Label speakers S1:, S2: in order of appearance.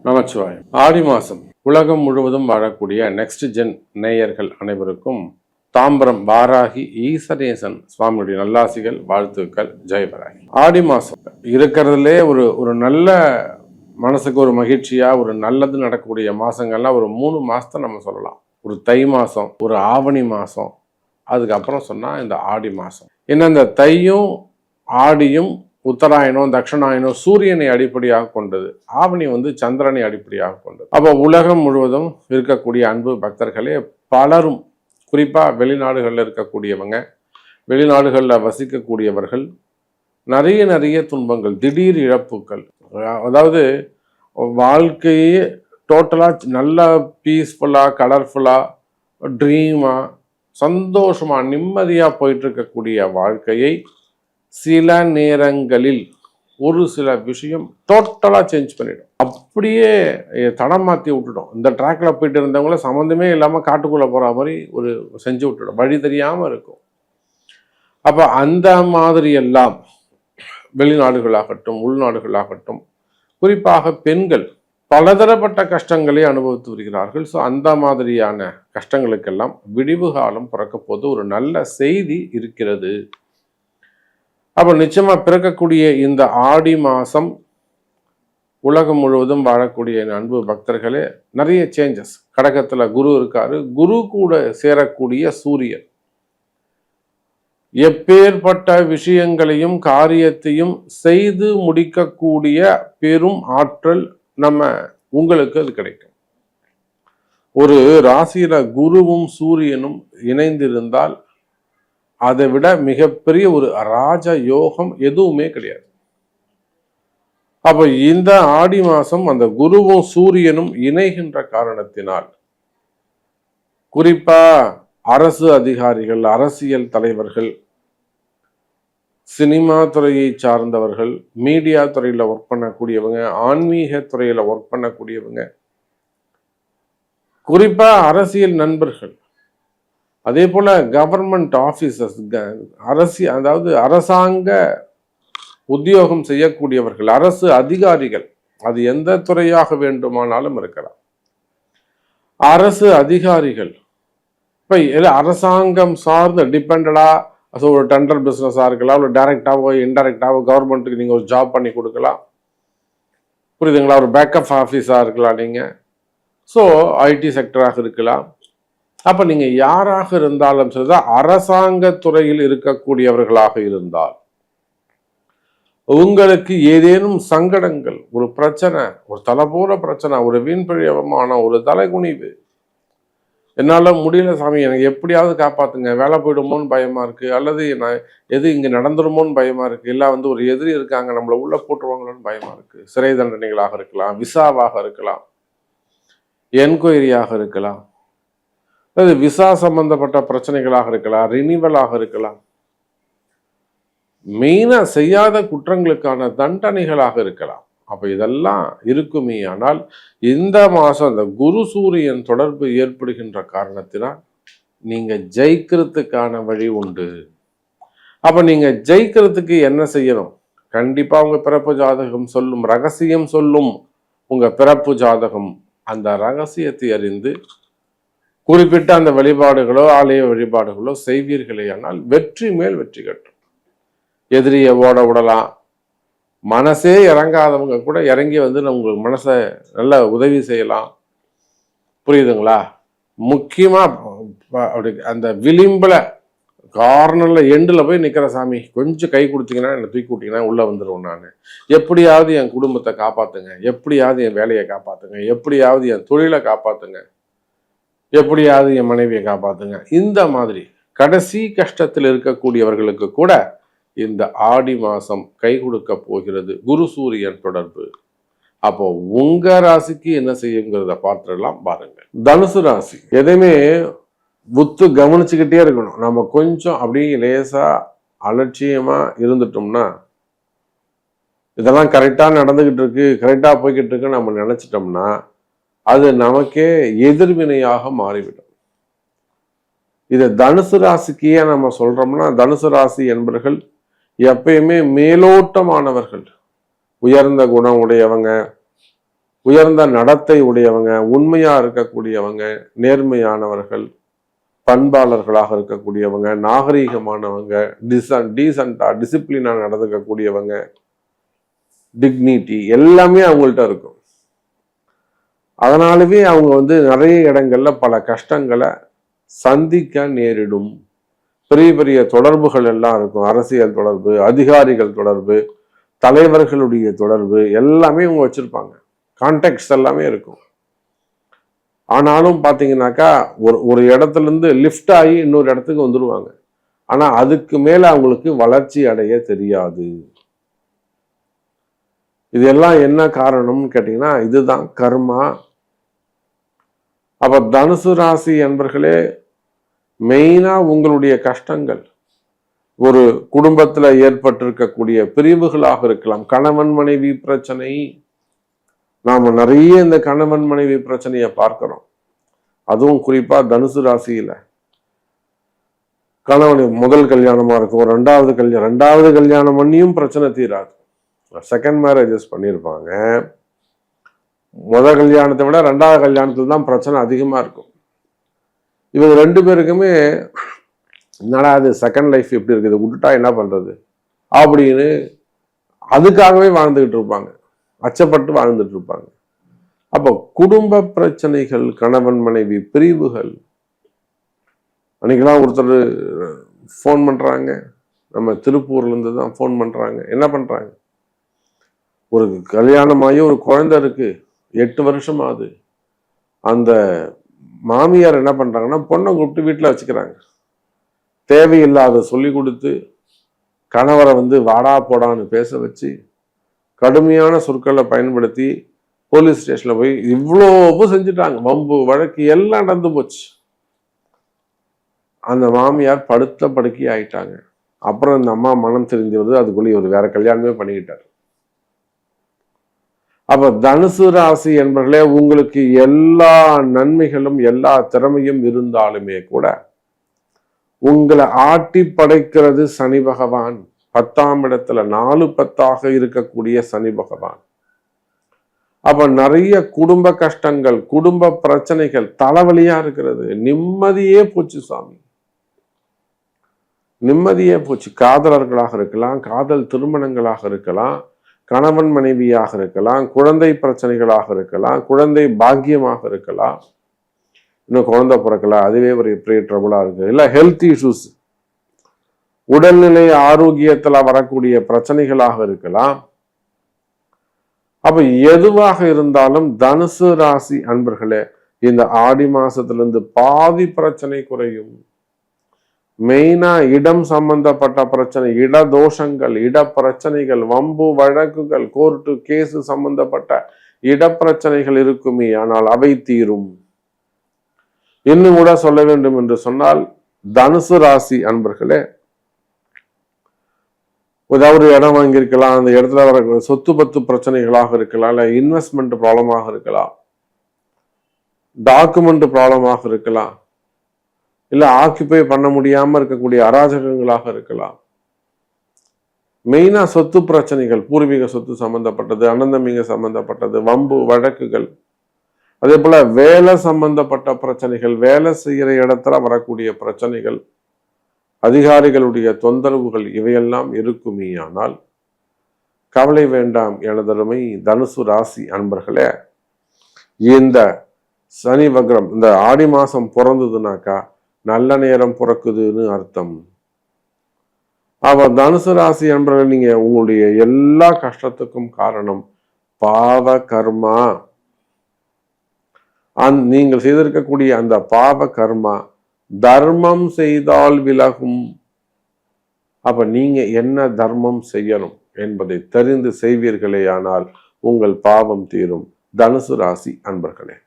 S1: நமச்சிவாயம். ஆடி மாதம் உலகம் முழுவதும் வாழக்கூடிய நெக்ஸ்ட் ஜென் நேயர்கள் அனைவருக்கும் தாம்பரம் வாராகி ஈசனேசன் சுவாமியுடைய நல்லாசிகள், வாழ்த்துக்கள். ஜெயவராகி. ஆடி மாதம் இருக்கிறதுலே ஒரு நல்ல மனசுக்கு ஒரு மகிழ்ச்சியா ஒரு நல்லது நடக்கக்கூடிய மாசங்கள்லாம் ஒரு 3 மாசத்தை நம்ம சொல்லலாம். ஒரு தை மாதம், ஒரு ஆவணி மாதம், அதுக்கப்புறம் சொன்னால் இந்த ஆடி மாதம். ஏன்னா இந்த தையும் ஆடியும் உத்தராயணம் தட்சிணாயனம் சூரியனை அடிப்படையாக கொண்டது, ஆவணி சந்திரனை அடிப்படையாக கொண்டது. அப்போ உலகம் முழுவதும் இருக்கக்கூடிய அன்பு பக்தர்களே பலரும், குறிப்பாக வெளிநாடுகளில் இருக்கக்கூடியவங்க, வெளிநாடுகளில் வசிக்கக்கூடியவர்கள் நிறைய துன்பங்கள், திடீர் இழப்புகள், அதாவது வாழ்க்கையே டோட்டலாக நல்லா பீஸ்ஃபுல்லாக கலர்ஃபுல்லாக ட்ரீமாக சந்தோஷமாக நிம்மதியாக போயிட்டு இருக்கக்கூடிய வாழ்க்கையை சில நேரங்களில் ஒரு சில விஷயம் டோட்டலாக சேஞ்ச் பண்ணிடும். அப்படியே தடம் மாற்றி விட்டுடும். இந்த ட்ராக்ல போயிட்டு இருந்தவங்கள சம்மந்தமே இல்லாமல் காட்டுக்குள்ளே போகிற மாதிரி ஒரு செஞ்சு விட்டுடும், வழி தெரியாமல் இருக்கும். அப்போ அந்த மாதிரி எல்லாம் வெளிநாடுகளாகட்டும் உள்நாடுகளாகட்டும், குறிப்பாக பெண்கள் பலதரப்பட்ட கஷ்டங்களை அனுபவித்து வருகிறார்கள். ஸோ அந்த மாதிரியான கஷ்டங்களுக்கெல்லாம் விடிவு காலம் பிறக்க போது ஒரு நல்ல செய்தி இருக்கிறது. அப்போ நிச்சயமா பிறக்கக்கூடிய இந்த ஆடி மாதம் உலகம் முழுவதும் வாழக்கூடிய அன்பு பக்தர்களே நிறைய சேஞ்சஸ். கடகத்துல குரு இருக்காரு, குரு கூட சேரக்கூடிய சூரியன் எப்பேற்பட்ட விஷயங்களையும் காரியத்தையும் செய்து முடிக்கக்கூடிய பெரும் ஆற்றல் உங்களுக்கு அது கிடைக்கும். ஒரு ராசியில குருவும் சூரியனும் இணைந்திருந்தால் அதை விட மிகப்பெரிய ஒரு ராஜ யோகம் எதுவுமே கிடையாது. அப்போ இந்த ஆடி மாதம் அந்த குருவும் சூரியனும் இணைகின்ற காரணத்தினால் குறிப்பா அரசு அதிகாரிகள், அரசியல் தலைவர்கள், சினிமா துறையை சார்ந்தவர்கள், மீடியா துறையில் ஒர்க் பண்ணக்கூடியவங்க, ஆன்மீக துறையில் ஒர்க் பண்ணக்கூடியவங்க, குறிப்பா அரசியல் நண்பர்கள், அதே போல கவர்மெண்ட் ஆபீசர்ஸ், அதாவது அரசாங்க உத்தியோகம் செய்யக்கூடியவர்கள், அரசு அதிகாரிகள், அது எந்த துறையாக வேண்டுமானாலும் இருக்கலாம். அரசு அதிகாரிகள் இப்ப அரசாங்கம் சார்ந்த டிபெண்டடா ஒரு டெண்டர் பிசினஸா இருக்கலாம், ஒரு டைரக்டாவோ இன்டைரக்டாவோ கவர்மெண்ட்டுக்கு நீங்க ஒரு ஜாப் பண்ணி கொடுக்கலாம், புரியுதுங்களா? ஒரு பேக்கப் ஆஃபீஸா இருக்கலாம் நீங்க. ஸோ ஐடி செக்டராக இருக்கலாம். அப்ப நீங்க யாராக இருந்தாலும் சரிதான், அரசாங்க துறையில் இருக்கக்கூடியவர்களாக இருந்தால் உங்களுக்கு ஏதேனும் சங்கடங்கள், ஒரு பிரச்சனை, ஒரு தலைபோற பிரச்சனை, ஒரு வீண்பிழையமான ஒரு தலைகுனிவு, என்னால முடியல சாமி, எனக்கு எப்படியாவது காப்பாத்துங்க, வேலை போயிடுமோன்னு பயமா இருக்கு, அல்லது எது இங்க நடந்துருமோன்னு பயமா இருக்கு, இல்ல ஒரு எதிரி இருக்காங்க நம்மளை உள்ள போட்டுருவாங்களோன்னு பயமா இருக்கு, சிறை தண்டனைகளாக இருக்கலாம், விசாவாக இருக்கலாம், என்கொயரியாக இருக்கலாம், அது விசா சம்பந்தப்பட்ட பிரச்சனைகளாக இருக்கலாம், ரினிவலாக இருக்கலாம், மெயினா செய்யாத குற்றங்களுக்கான தண்டனைகளாக இருக்கலாம். அப்ப இதெல்லாம் இருக்குமே. ஆனால் இந்த மாசம் அந்த குரு சூரியன் தொடர்பு ஏற்படுகின்ற காரணத்தினால் நீங்க ஜெயிக்கிறதுக்கான வழி உண்டு. அப்ப நீங்க ஜெயிக்கிறதுக்கு என்ன செய்யணும்? கண்டிப்பா உங்க பிறப்பு ஜாதகம் சொல்லும், ரகசியம் சொல்லும் உங்க பிறப்பு ஜாதகம். அந்த ரகசியத்தை அறிந்து குறிப்பிட்ட அந்த வழிபாடுகளோ ஆலய வழிபாடுகளோ செய்வீர்களே ஆனால் வெற்றி மேல் வெற்றி கட்டும். எதிரியை ஓட விடலாம். மனசே இறங்காதவங்க கூட இறங்கி உங்களுக்கு மனசை நல்ல உதவி செய்யலாம், புரியுதுங்களா? முக்கியமா அப்படி அந்த விளிம்புல கார்னர்ல எண்டில் போய் நிக்கிற சாமி, கொஞ்சம் கை கொடுத்தீங்கன்னா என்னை தூக்கி விட்டீங்கன்னா உள்ள வந்துடுவோம், நான் எப்படியாவது என் குடும்பத்தை காப்பாத்துங்க, எப்படியாவது என் வேலையை காப்பாத்துங்க, எப்படியாவது என் தொழிலை காப்பாத்துங்க, எப்படியாவது என் மனைவியை காப்பாத்துங்க. இந்த மாதிரி கடைசி கஷ்டத்தில் இருக்கக்கூடியவர்களுக்கு கூட இந்த ஆடி மாசம் கை கொடுக்க போகிறது குரு சூரியன் தொடர்பு. அப்போ உங்க ராசிக்கு என்ன செய்யுங்கிறத பார்த்துடலாம் பாருங்க. தனுசு ராசி எதையுமே புத்து கவனிச்சுக்கிட்டே இருக்கணும். நம்ம கொஞ்சம் அப்படியே லேசா அலட்சியமா இருந்துட்டோம்னா, இதெல்லாம் கரெக்டா நடந்துகிட்டு இருக்கு, கரெக்டா போய்கிட்டு இருக்கு நம்ம நினைச்சிட்டோம்னா அது நமக்கே எதிர்வினையாக மாறிவிடும். இதை தனுசு ராசிக்கு ஏன் நம்ம சொல்றோம்னா, தனுசு ராசி என்பவர்கள் எப்பயுமே மேலோட்டமானவர்கள், உயர்ந்த குணம் உடையவங்க, உயர்ந்த நடத்தை உடையவங்க, உண்மையா இருக்கக்கூடியவங்க, நேர்மையானவர்கள், பண்பாளர்களாக இருக்கக்கூடியவங்க, நாகரீகமானவங்க, டீசெண்டா டிசிப்ளினா நடந்துக்கக்கூடியவங்க, டிக்னிட்டி எல்லாமே அவங்கள்ட்ட இருக்கும். அதனாலவே அவங்க நிறைய இடங்கள்ல பல கஷ்டங்களை சந்திக்க நேரிடும். பெரிய பெரிய தொடர்புகள் எல்லாம் இருக்கும். அரசியல் தொடர்பு, அதிகாரிகள் தொடர்பு, தலைவர்களுடைய தொடர்பு எல்லாமே இவங்க வச்சிருப்பாங்க. கான்டெக்ட்ஸ் எல்லாமே இருக்கும். ஆனாலும் பாத்தீங்கன்னாக்கா ஒரு இடத்துல இருந்து லிஃப்ட் ஆகி இன்னொரு இடத்துக்கு வந்துருவாங்க. ஆனா அதுக்கு மேல அவங்களுக்கு வளர்ச்சி அடைய தெரியாது. இதெல்லாம் என்ன காரணம்னு கேட்டீங்கன்னா இதுதான் கர்மா. அப்ப தனுசு ராசி என்பர்களே, மெயினா உங்களுடைய கஷ்டங்கள் ஒரு குடும்பத்துல ஏற்பட்டிருக்கக்கூடிய பிரிவுகளாக இருக்கலாம். கணவன் மனைவி பிரச்சனை, நாம நிறைய இந்த கணவன் மனைவி பிரச்சனையை பார்க்கிறோம். அதுவும் குறிப்பா தனுசு ராசியில கணவன் முதல் கல்யாணமா இருக்கும், ரெண்டாவது கல்யாணம் பண்ணியும் பிரச்சனை தீராது. செகண்ட் மேரேஜஸ் பண்ணியிருப்பாங்க. முதல் கல்யாணத்தை விட ரெண்டாவது கல்யாணத்துல தான் பிரச்சனை அதிகமா இருக்கும். இவங்க ரெண்டு பேருக்குமே என்னடா அது செகண்ட் லைஃப் எப்படி இருக்குது, விட்டுட்டா என்ன பண்றது அப்படின்னு அதுக்காகவே வாழ்ந்துகிட்டு இருப்பாங்க, அச்சப்பட்டு வாழ்ந்துட்டு இருப்பாங்க. அப்போ குடும்ப பிரச்சனைகள், கணவன் மனைவி பிரிவுகள். அன்னைக்கெல்லாம் ஒருத்தர் ஃபோன் பண்றாங்க, நம்ம திருப்பூர்ல இருந்து தான் ஃபோன் பண்றாங்க. என்ன பண்றாங்க, ஒரு கல்யாணமாகி ஒரு குழந்தை இருக்கு, 8 வருஷம் ஆகுது. அந்த மாமியார் என்ன பண்றாங்கன்னா பொண்ணை கூப்பிட்டு வீட்டில் வச்சுக்கிறாங்க. தேவையில்லாத சொல்லி கொடுத்து கணவரை வாடா போடான்னு பேச வச்சு கடுமையான சொற்களை பயன்படுத்தி போலீஸ் ஸ்டேஷன்ல போய் இவ்வளவு செஞ்சுட்டாங்க. வம்பு வழக்கு எல்லாம் நடந்து போச்சு. அந்த மாமியார் படுத்த படுக்கை ஆயிட்டாங்க. அப்புறம் இந்த அம்மா மனம் தெரிஞ்சு வருது, அதுக்குள்ளே இவர் வேற கல்யாணமே பண்ணிக்கிட்டார். அப்ப தனுசு ராசி என்பர்களே, உங்களுக்கு எல்லா நன்மைகளும் எல்லா திறமையும் இருந்தாலுமே கூட உங்களை ஆட்டி படைக்கிறது சனி பகவான். 10ஆம் இடத்துல 4-10 இருக்கக்கூடிய சனி பகவான். அப்ப நிறைய குடும்ப கஷ்டங்கள், குடும்ப பிரச்சனைகள், தலைவலியா இருக்கிறது. நிம்மதியே போச்சு சாமி, நிம்மதியே போச்சு. காதலர்களாக இருக்கலாம், காதல் திருமணங்களாக இருக்கலாம், கணவன் மனைவியாக இருக்கலாம், குழந்தை பிரச்சனைகளாக இருக்கலாம், குழந்தை பாக்கியமாக இருக்கலாம், இன்னும் குழந்தை பிறக்கல அதுவே ஒரு பெரிய ட்ரபுளா இருக்கு, இல்ல ஹெல்த் இஷ்யூஸ், உடல்நிலை ஆரோக்கியத்துல வரக்கூடிய பிரச்சனைகளாக இருக்கலாம். அப்ப எதுவாக இருந்தாலும் தனுசு ராசி அன்பர்களே, இந்த ஆடி மாசத்திலிருந்து பாதி பிரச்சனை குறையும். மெயினா இடம் சம்பந்தப்பட்ட பிரச்சனை, இட தோஷங்கள், இட பிரச்சனைகள், வம்பு வழக்குகள், கோர்ட்டு கேஸ் சம்பந்தப்பட்ட இட பிரச்சனைகள் இருக்குமே, ஆனால் அவை தீரும். இன்னும் கூட சொல்ல வேண்டும் என்று சொன்னால் தனுசு ராசி அன்பர்களே, ஏதாவது இடம் வாங்கியிருக்கலாம், அந்த இடத்துல வர சொத்து பத்து பிரச்சனைகளாக இருக்கலாம், இல்ல இன்வெஸ்ட்மெண்ட் ப்ராப்ளமாக இருக்கலாம், டாக்குமெண்ட் ப்ராப்ளமாக இருக்கலாம், இல்ல ஆக்கிபை பண்ண முடியாம இருக்கக்கூடிய அராஜகங்களாக இருக்கலாம். மெயினா சொத்து பிரச்சனைகள், பூர்வீக சொத்து சம்பந்தப்பட்டது, அனந்தமிங்க சம்பந்தப்பட்டது, வம்பு வழக்குகள், அதே போல வேலை சம்பந்தப்பட்ட பிரச்சனைகள், வேலை செய்யற இடத்துல வரக்கூடிய பிரச்சனைகள், அதிகாரிகளுடைய தொந்தரவுகள், இவையெல்லாம் இருக்குமே. ஆனால் கவலை வேண்டாம் எனதருமை தனுசு ராசி அன்பர்களே. இந்த சனி வக்ரம் இந்த ஆடி மாசம் பிறந்ததுனாக்கா நல்ல நேரம் பிறக்குதுன்னு அர்த்தம். அவ தனுசு ராசி அன்பர்கள், நீங்க உங்களுடைய எல்லா கஷ்டத்துக்கும் காரணம் பாவ கர்மா. நீங்கள் செய்திருக்கக்கூடிய அந்த பாவ கர்மா தர்மம் செய்தால் விலகும். அப்ப நீங்க என்ன தர்மம் செய்யணும் என்பதை தெரிந்து செய்வீர்களே, ஆனால் உங்கள் பாவம் தீரும். தனுசு ராசி அன்பர்களே.